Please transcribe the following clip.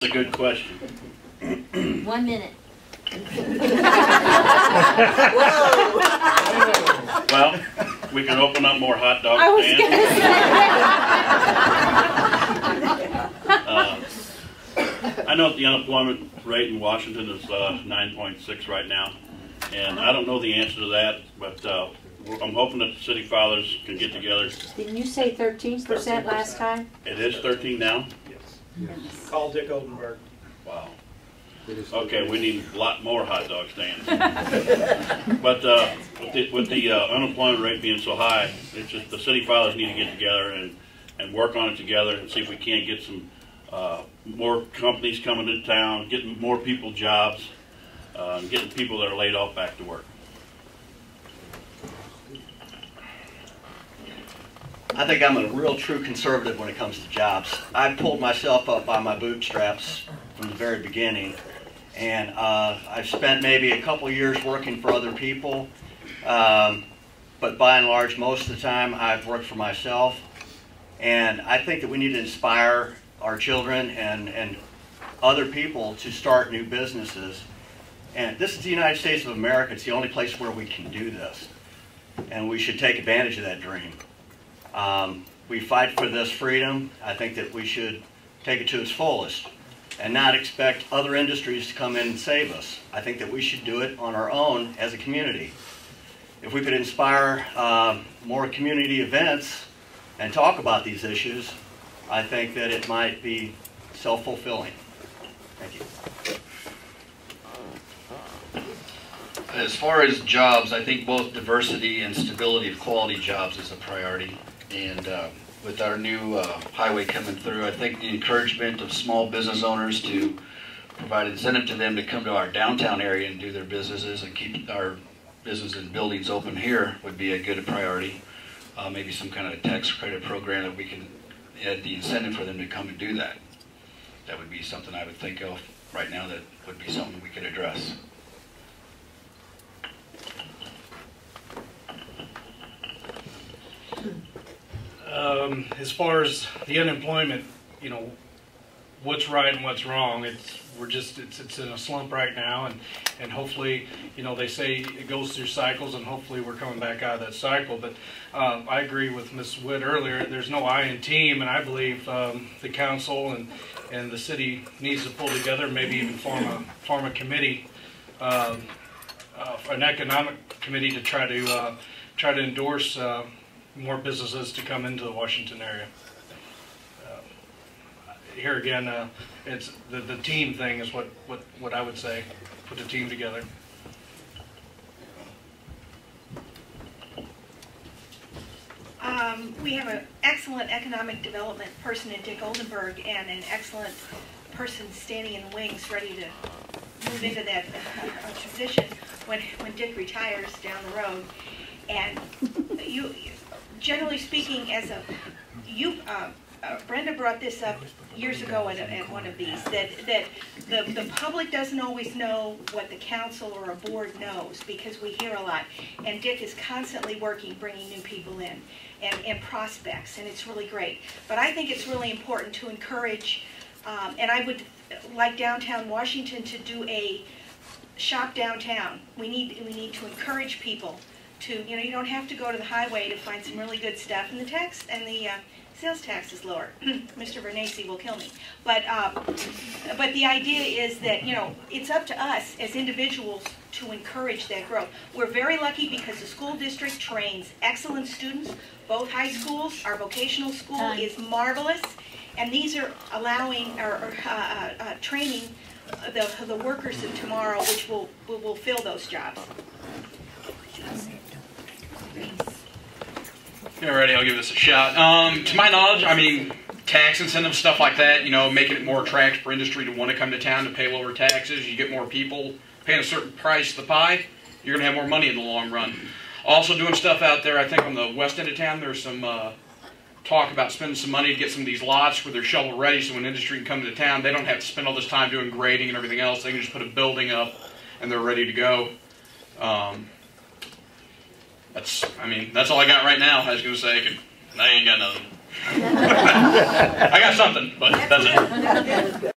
a good question. 1 minute. Well, we can open up more hot dog I was stands. I know that the unemployment rate in Washington is 9.6 right now, and I don't know the answer to that, but I'm hoping that the city fathers can get together. Didn't you say 13% last time? It is 13 now? Yes. Call Dick Oldenburg. Wow. Okay, we need a lot more hot dog stands. But with the unemployment rate being so high, it's just the city fathers need to get together and work on it together and see if we can't get some more companies coming to town, getting more people jobs, and getting people that are laid off back to work. I think I'm a real true conservative when it comes to jobs. I pulled myself up by my bootstraps from the very beginning, and I've spent maybe a couple years working for other people, but by and large, most of the time I've worked for myself. And I think that we need to inspire our children and other people to start new businesses. And this is the United States of America. It's the only place where we can do this, and we should take advantage of that dream. We fight for this freedom. I think that we should take it to its fullest and not expect other industries to come in and save us. I think that we should do it on our own as a community. If we could inspire more community events and talk about these issues, I think that it might be self-fulfilling. Thank you. As far as jobs, I think both diversity and stability of quality jobs is a priority. And with our new highway coming through, I think the encouragement of small business owners to provide incentive to them to come to our downtown area and do their businesses and keep our business and buildings open here would be a good priority. Maybe some kind of tax credit program that we can add the incentive for them to come and do that. That would be something I would think of right now that would be something we could address. As far as the unemployment, you know, what's right and what's wrong, it's in a slump right now, and hopefully, you know, they say it goes through cycles, and hopefully we're coming back out of that cycle. But I agree with Ms. Witt earlier. There's no I in team, and I believe the council and the city needs to pull together, maybe even form a committee, an economic committee to try to endorse more businesses to come into the Washington area. Here again, it's the team thing is what I would say. Put the team together. We have an excellent economic development person in Dick Oldenburg and an excellent person standing in the wings ready to move into that position when Dick retires down the road. And you generally speaking, as Brenda brought this up years ago at one of these, that the public doesn't always know what the council or a board knows, because we hear a lot. And Dick is constantly working, bringing new people in and prospects, and it's really great. But I think it's really important to encourage, and I would like downtown Washington to do a shop downtown. We need to encourage people to, you know, you don't have to go to the highway to find some really good stuff, and the sales tax is lower. Mr. Vernacci will kill me. But the idea is that, you know, it's up to us as individuals to encourage that growth. We're very lucky because the school district trains excellent students. Both high schools, our vocational school is marvelous, and these are allowing training the workers of tomorrow, which will fill those jobs. Alrighty, I'll give this a shot. To my knowledge, I mean, tax incentives, stuff like that, you know, making it more attractive for industry to want to come to town to pay lower taxes. You get more people paying a certain price of the pie, you're going to have more money in the long run. Also doing stuff out there, I think on the west end of town, there's some talk about spending some money to get some of these lots where they're shovel ready, so when industry can come to town, they don't have to spend all this time doing grading and everything else. They can just put a building up and they're ready to go. That's all I got right now. I was going to say, I ain't got nothing. I got something, but that's it.